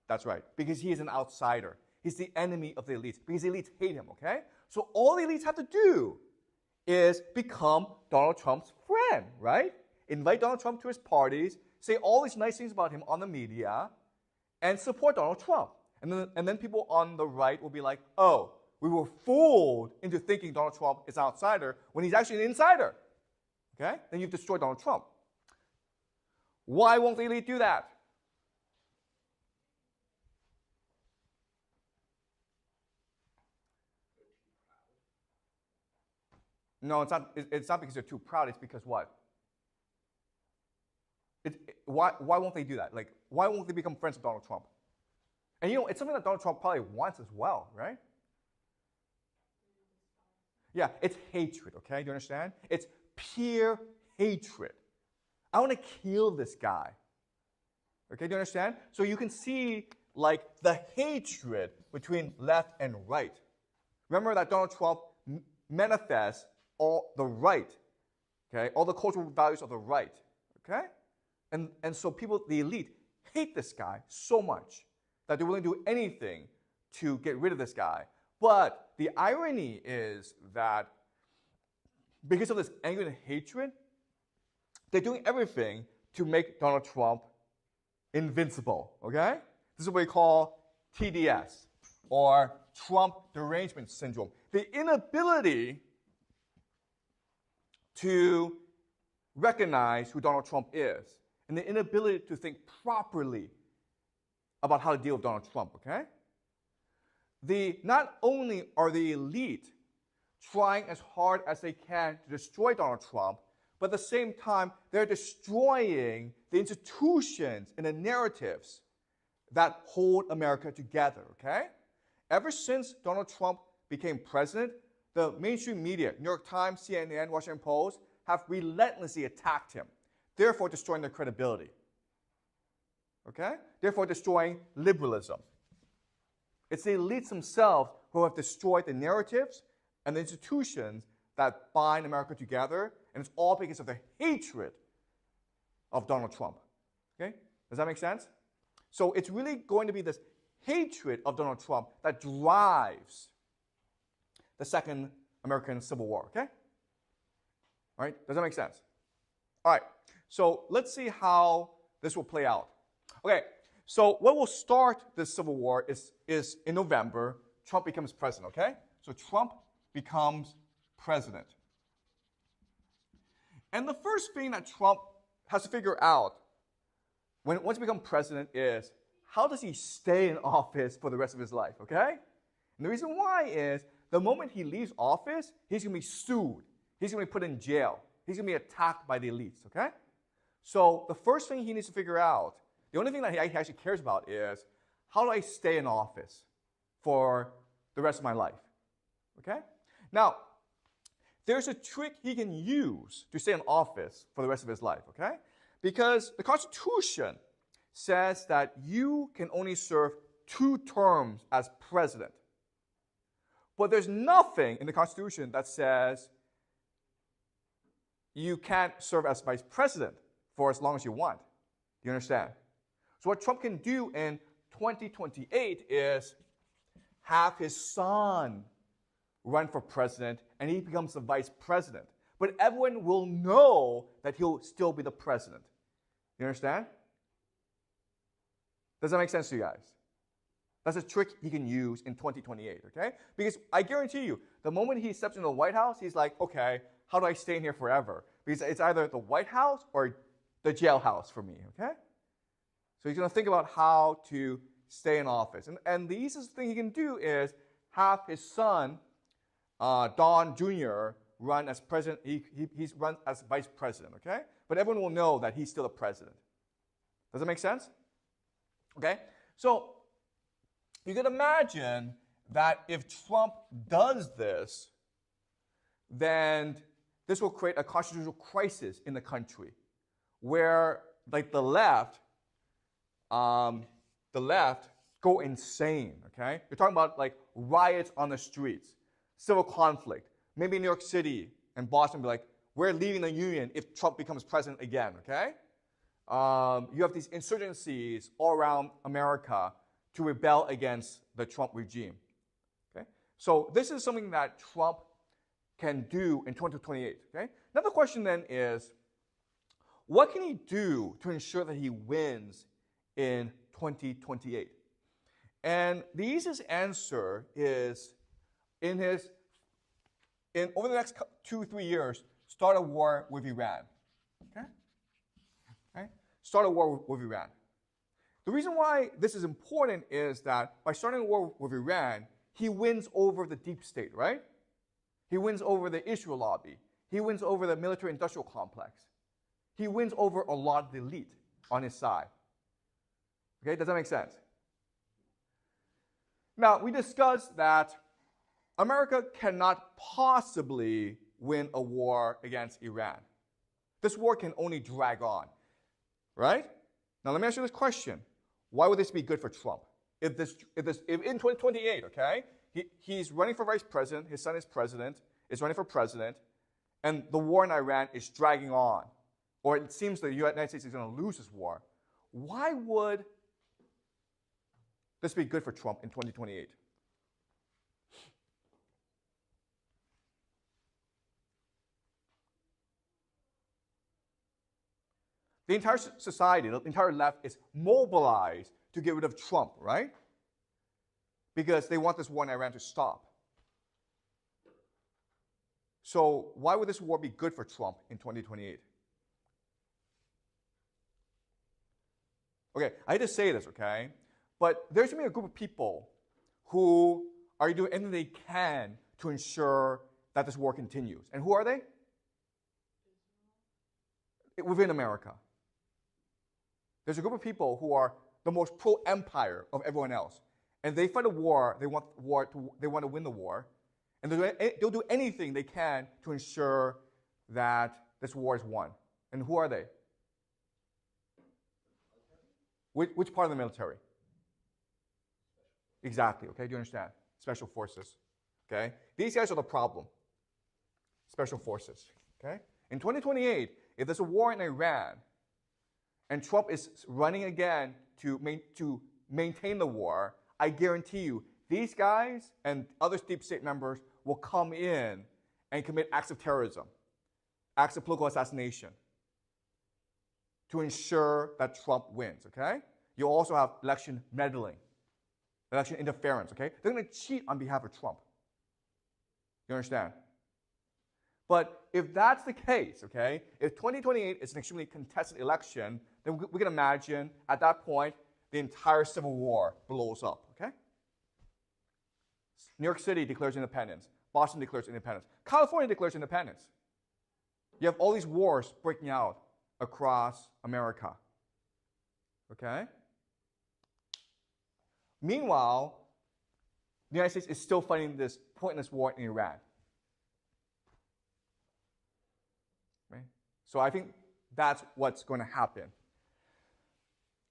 That's right. Because he is an outsider. He's the enemy of the elites. Because the elites hate him, okay? So all the elites have to do is become Donald Trump's friend, right? Invite Donald Trump to his parties, say all these nice things about him on the media, and support Donald Trump. And then people on the right will be like, oh, we were fooled into thinking Donald Trump is an outsider when he's actually an insider. Okay? Then you've destroyed Donald Trump. Why won't the elite do that? No, it's not because they're too proud. It's because what? Why won't they do that? Like, why won't they become friends with Donald Trump? And you know, it's something that Donald Trump probably wants as well, right? Yeah, it's hatred, okay? Do you understand? It's pure hatred. I want to kill this guy. Okay, do you understand? So you can see, like, the hatred between left and right. Remember that Donald Trump manifests all the right, okay? All the cultural values of the right, okay? And so people, the elite, hate this guy so much that they're willing to do anything to get rid of this guy. But the irony is that because of this anger and hatred, they're doing everything to make Donald Trump invincible, okay? This is what we call TDS, or Trump derangement syndrome. The inability to recognize who Donald Trump is, and the inability to think properly about how to deal with Donald Trump, okay? Not only are the elite trying as hard as they can to destroy Donald Trump, but at the same time, they're destroying the institutions and the narratives that hold America together, okay? Ever since Donald Trump became president, the mainstream media, New York Times, CNN, Washington Post, have relentlessly attacked him, therefore destroying their credibility, okay? Therefore destroying liberalism. It's the elites themselves who have destroyed the narratives and the institutions that bind America together, and it's all because of the hatred of Donald Trump. Okay? Does that make sense? So it's really going to be this hatred of Donald Trump that drives the Second American Civil War. Okay? All right? Does that make sense? All right. So let's see how this will play out. Okay. So what will start this Civil War is in November, Trump becomes president. Okay? So Trump becomes president. And the first thing that Trump has to figure out once he becomes president is how does he stay in office for the rest of his life, okay? And the reason why is the moment he leaves office, he's going to be sued. He's going to be put in jail. He's going to be attacked by the elites, okay? So the first thing he needs to figure out, the only thing that he actually cares about is how do I stay in office for the rest of my life, okay? Now, there's a trick he can use to stay in office for the rest of his life, okay? Because the Constitution says that you can only serve 2 terms as president. But there's nothing in the Constitution that says you can't serve as vice president for as long as you want. Do you understand? So what Trump can do in 2028 is have his son run for president, and he becomes the vice president. But everyone will know that he'll still be the president. You understand? Does that make sense to you guys? That's a trick he can use in 2028, okay? Because I guarantee you, the moment he steps into the White House, he's like, okay, how do I stay in here forever? Because it's either the White House or the jailhouse for me, okay? So he's going to think about how to stay in office. And the easiest thing he can do is have his son, Don Jr., run as president. He's run as vice president, okay? But everyone will know that he's still a president. Does that make sense? Okay? So you can imagine that if Trump does this, then this will create a constitutional crisis in the country where, like, the left go insane, okay? You're talking about, like, riots on the streets, civil conflict. Maybe New York City and Boston be like, we're leaving the union if Trump becomes president again, okay? You have these insurgencies all around America to rebel against the Trump regime, okay? So this is something that Trump can do in 2028, okay? Now the question then is, what can he do to ensure that he wins in 2028? And the easiest answer is over the next 2-3 years, start a war with Iran. Okay? Start a war with Iran. The reason why this is important is that by starting a war with Iran, he wins over the deep state, right? He wins over the Israel lobby. He wins over the military-industrial complex. He wins over a lot of the elite on his side. Okay, does that make sense? Now, we discussed that America cannot possibly win a war against Iran. This war can only drag on, right? Now, let me ask you this question. Why would this be good for Trump? If in 2028, okay, he's running for vice president, his son is running for president, and the war in Iran is dragging on, or it seems the United States is going to lose this war, why would this be good for Trump in 2028? The entire society, the entire left is mobilized to get rid of Trump, right? Because they want this war in Iran to stop. So why would this war be good for Trump in 2028? Okay, I hate to say this, okay? But there's going to be a group of people who are doing anything they can to ensure that this war continues. And who are they? Within America. There's a group of people who are the most pro-empire of everyone else. And they fight a war, they want to win the war. And they'll do anything they can to ensure that this war is won. And who are they? Which part of the military? Exactly, okay? Do you understand? Special forces, okay? These guys are the problem. Special forces, okay? In 2028, if there's a war in Iran, and Trump is running again to maintain the war, I guarantee you, these guys and other deep state members will come in and commit acts of terrorism, acts of political assassination to ensure that Trump wins, okay? You'll also have election meddling, election interference, okay? They're going to cheat on behalf of Trump. You understand? But if that's the case, okay, if 2028 is an extremely contested election, then we can imagine at that point the entire Civil War blows up, okay? New York City declares independence. Boston declares independence. California declares independence. You have all these wars breaking out across America, okay? Meanwhile, the United States is still fighting this pointless war in Iran. Right? So I think that's what's going to happen.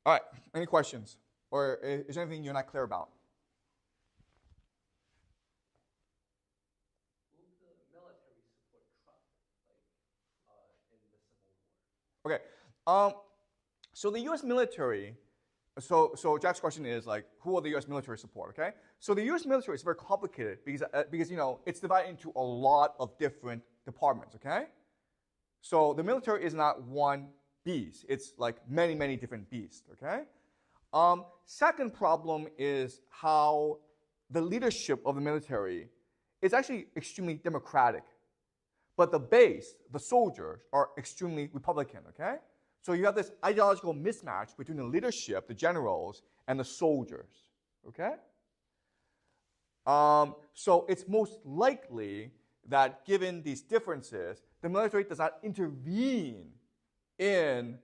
All right, any questions? Or is there anything you're not clear about? Will the military support Trump, in the Civil War? Okay. So the U.S. military, so Jack's question is like, who will the U.S. military support? Okay. So the U.S. military is very complicated because you know it's divided into a lot of different departments. Okay. So the military is not one beast. It's like many different beasts. Okay. Second problem is how the leadership of the military is actually extremely democratic, but the base, the soldiers, are extremely Republican. Okay. So you have this ideological mismatch between the leadership, the generals, and the soldiers, okay? So it's most likely that given these differences, the military does not intervene in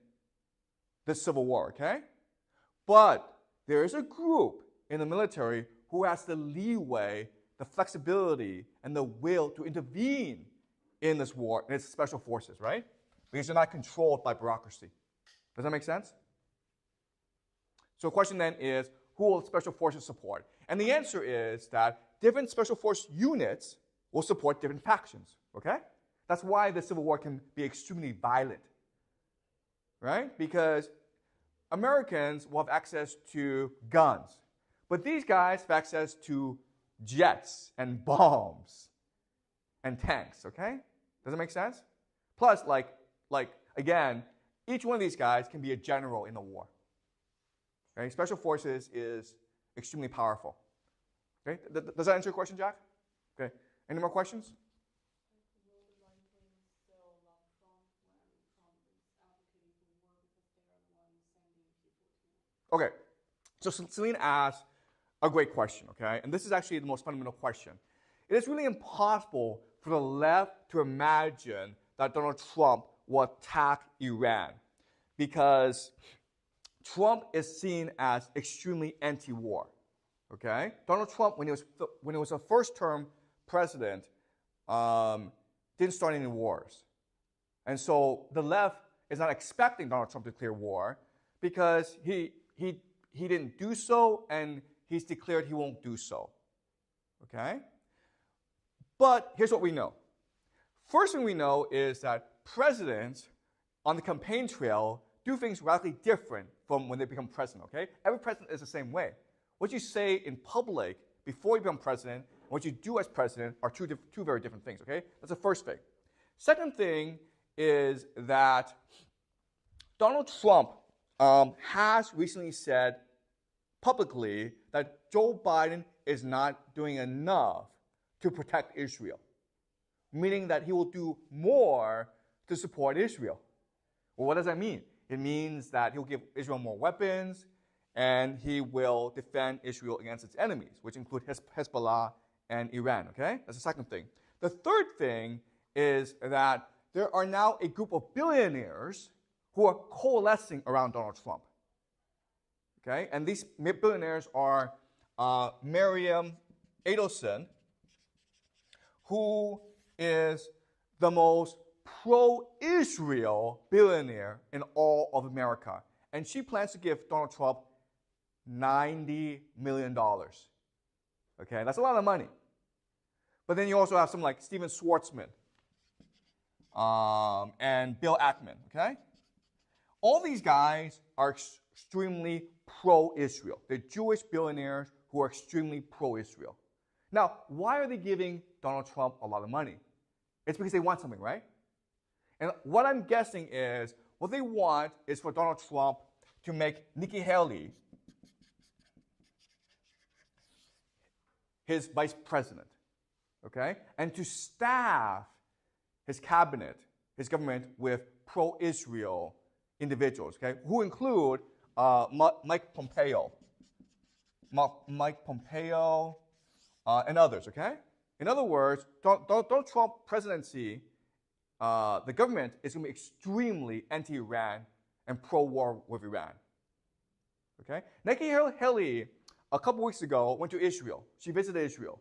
the Civil War, okay? But there is a group in the military who has the leeway, the flexibility, and the will to intervene in this war, and it's special forces, right? Because they're not controlled by bureaucracy. Does that make sense? So the question then is, who will special forces support? And the answer is that different special force units will support different factions, okay? That's why the Civil War can be extremely violent, right? Because Americans will have access to guns, but these guys have access to jets and bombs and tanks, okay? Does that make sense? Plus, again, each one of these guys can be a general in the war. Okay? Special forces is extremely powerful. Okay? Does that answer your question, Jack? Okay. Any more questions? Will the right wing still love Trump when Trump is advocating for war because they are the ones sending people to? Okay. So Celine asked a great question, okay? And this is actually the most fundamental question. It is really impossible for the left to imagine that Donald Trump will attack Iran because Trump is seen as extremely anti-war, okay? Donald Trump, when he was a first-term president, didn't start any wars. And so the left is not expecting Donald Trump to declare war because he didn't do so, and he's declared he won't do so, okay? But here's what we know. First thing we know is that presidents on the campaign trail do things radically different from when they become president, okay? Every president is the same way. What you say in public before you become president and what you do as president are two very different things, okay? That's the first thing. Second thing is that Donald Trump has recently said publicly that Joe Biden is not doing enough to protect Israel, meaning that he will do more to support Israel. Well, what does that mean? It means that he'll give Israel more weapons, and he will defend Israel against its enemies, which include Hezbollah and Iran, okay? That's the second thing. The third thing is that there are now a group of billionaires who are coalescing around Donald Trump, okay? And these billionaires are Miriam Adelson, who is the most pro-Israel billionaire in all of America. And she plans to give Donald Trump $90 million. Okay, that's a lot of money. But then you also have some like Steven Schwartzman and Bill Ackman, okay? all these guys are extremely pro-Israel. They're Jewish billionaires who are extremely pro-Israel. Now, why are they giving Donald Trump a lot of money? It's because they want something, right? And what I'm guessing is what they want is for Donald Trump to make Nikki Haley his vice president, okay? And to staff his cabinet, his government, with pro-Israel individuals, okay? Who include Mike Pompeo, and others, okay? In other words, Donald Trump presidency, the government is going to be extremely anti-Iran and pro-war with Iran, okay? Nikki Haley, a couple weeks ago, went to Israel. She visited Israel.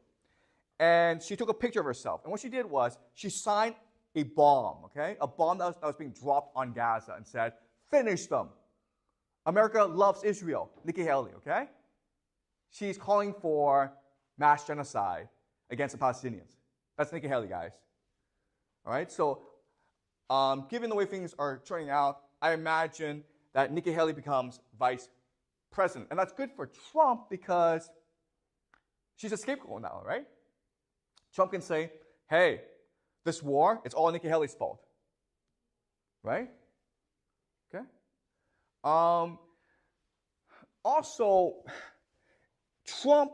And she took a picture of herself. And what she did was she signed a bomb, okay? A bomb that was being dropped on Gaza and said, finish them. America loves Israel. Nikki Haley, okay? She's calling for mass genocide against the Palestinians. That's Nikki Haley, guys. All right? So, given the way things are turning out, I imagine that Nikki Haley becomes vice president. And that's good for Trump because she's a scapegoat now, right? Trump can say, hey, this war, it's all Nikki Haley's fault. Right? Okay? Also, Trump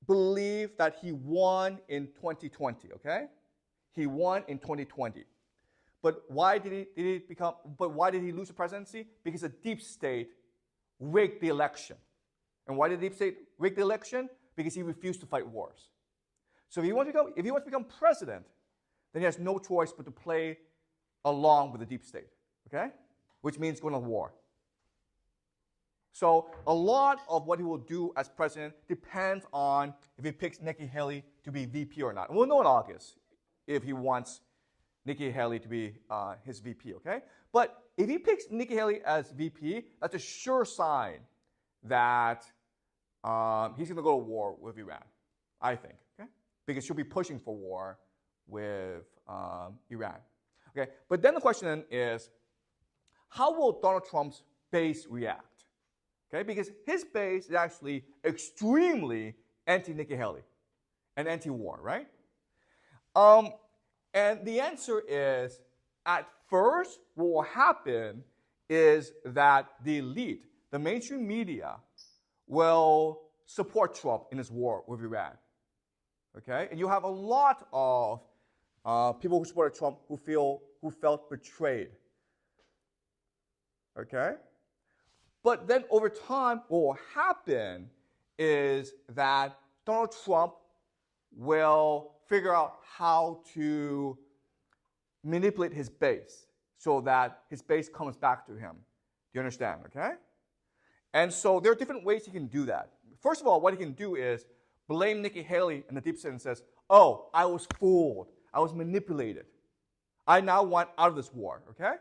believed that he won in 2020, okay? He won in 2020. But why did he lose the presidency? Because the deep state rigged the election. And why did the deep state rig the election? Because he refused to fight wars. So if he wants to become president, then he has no choice but to play along with the deep state, okay? Which means going to war. So a lot of what he will do as president depends on if he picks Nikki Haley to be VP or not. We'll know in August if he wants Nikki Haley to be his VP, okay? But if he picks Nikki Haley as VP, that's a sure sign that he's going to go to war with Iran, I think, okay? Because she'll be pushing for war with Iran, okay? But then the question is, how will Donald Trump's base react, okay? Because his base is actually extremely anti-Nikki Haley and anti-war, right? And the answer is, at first, what will happen is that the elite, the mainstream media, will support Trump in his war with Iran. Okay? And you have a lot of people who supported Trump who felt betrayed. Okay? But then over time, what will happen is that Donald Trump will figure out how to manipulate his base so that his base comes back to him. Do you understand? Okay? And so there are different ways he can do that. First of all, what he can do is blame Nikki Haley in the deep state and says, oh, I was fooled. I was manipulated. I now want out of this war. Okay?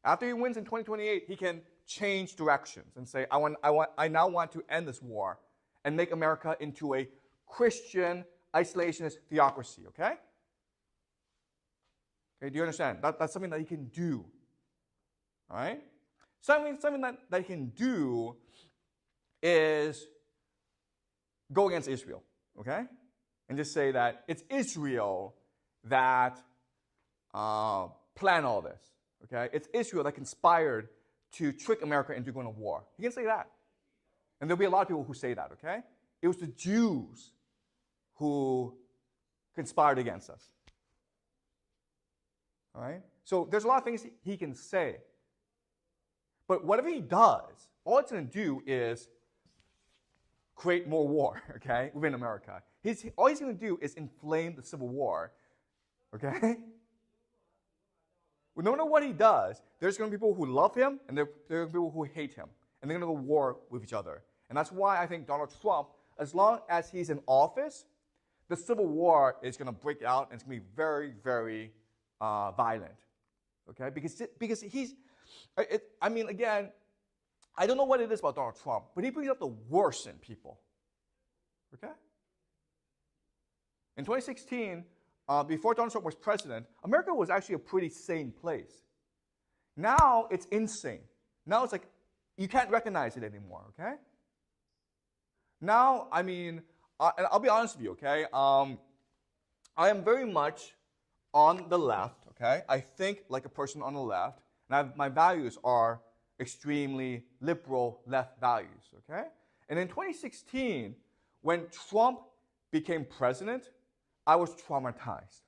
After he wins in 2028, he can change directions and say, I now want to end this war and make America into a Christian isolationist theocracy, okay? Okay, do you understand? That's something that he can do, all right? Something that he can do is go against Israel, okay? And just say that it's Israel that planned all this, okay? It's Israel that conspired to trick America into going to war. He can say that. And there'll be a lot of people who say that, okay? It was the Jews who conspired against us. All right? So there's a lot of things he can say. But whatever he does, all it's going to do is create more war, okay, within America. All he's going to do is inflame the Civil War, okay? Well, no matter what he does, there's going to be people who love him and there are going to be people who hate him. And they're going to go to war with each other. And that's why I think Donald Trump, as long as he's in office, the Civil War is going to break out and it's going to be very, very violent, okay? Because he's, again, I don't know what it is about Donald Trump, but he brings out the worst in people, okay? In 2016, before Donald Trump was president, America was actually a pretty sane place. Now it's insane. Now it's like you can't recognize it anymore, okay? Now, I mean, and I'll be honest with you, okay? I am very much on the left, okay? I think like a person on the left, and my values are extremely liberal left values, okay? And in 2016, when Trump became president, I was traumatized.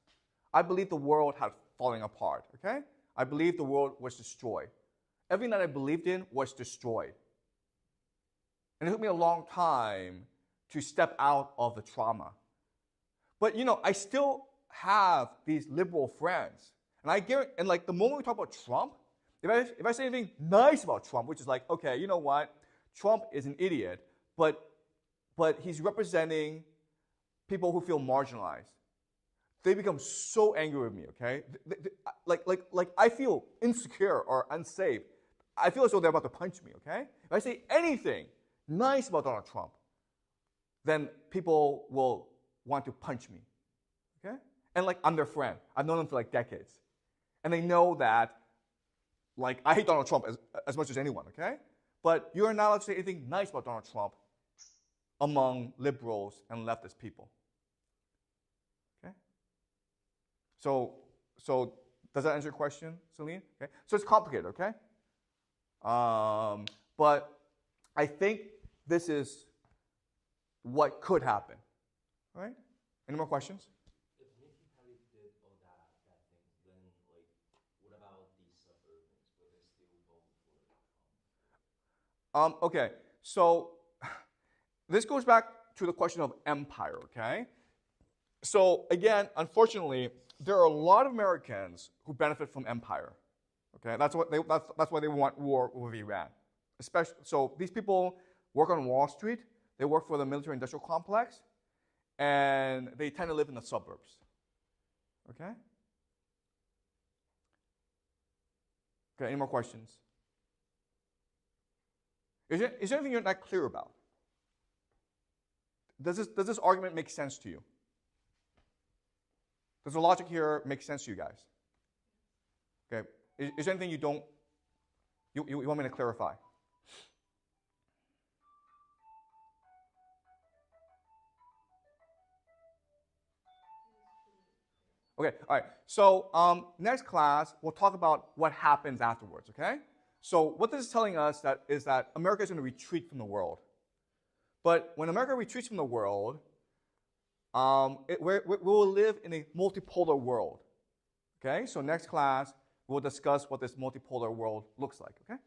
I believed the world had fallen apart, okay? I believed the world was destroyed. Everything that I believed in was destroyed. And it took me a long time to step out of the trauma. But I still have these liberal friends. And I guarantee, and like the moment we talk about Trump, if I say anything nice about Trump, which is like, okay, you know what? Trump is an idiot, but he's representing people who feel marginalized. They become so angry with me, okay? Like I feel insecure or unsafe. I feel as though they're about to punch me, okay? If I say anything nice about Donald Trump, then people will want to punch me, okay? And like I'm their friend. I've known them for like decades. And they know that like I hate Donald Trump as much as anyone, okay? But you're not allowed to say anything nice about Donald Trump among liberals and leftist people. Okay? So does that answer your question, Celine? Okay. So it's complicated, okay? But I think this is what could happen. All right? Any more questions? If Nikki Haley did all that thing, then like, what about the suburbans? Will they still vote for Trump? Okay. So this goes back to the question of empire, okay? So again, unfortunately, there are a lot of Americans who benefit from empire. Okay, that's why they want war with Iran. So these people work on Wall Street. They work for the military-industrial complex, and they tend to live in the suburbs. Okay. Okay. Any more questions? Is there anything you're not clear about? Does this argument make sense to you? Does the logic here make sense to you guys? Okay. Is there anything you want me to clarify? Okay, all right. So next class, we'll talk about what happens afterwards, okay? So what this is telling us is that America is going to retreat from the world. But when America retreats from the world, we will live in a multipolar world, okay? So next class, we'll discuss what this multipolar world looks like, okay?